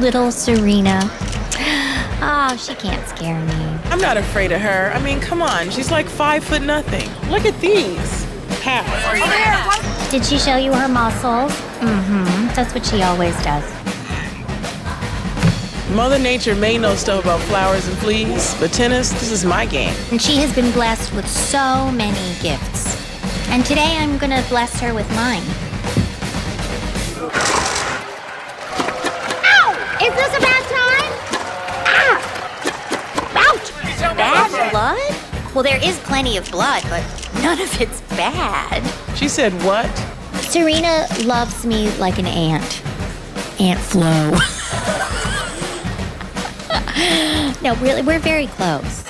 Little Serena. Oh, she can't scare me. I'm not afraid of her. I mean, come on. She's like 5 foot nothing. Look at these. Half. Did she show you her muscles? Mm-hmm. That's what she always does. Mother Nature may know stuff about flowers and fleas, but tennis, this is my game. And she has been blessed with so many gifts. And today I'm gonna bless her with mine. Ow! Is this a bad time? Ah! Ouch! Bad blood? Well, there is plenty of blood, but none of it's bad. She said what? Serena loves me like an ant. Aunt Flo. No, really, we're very close.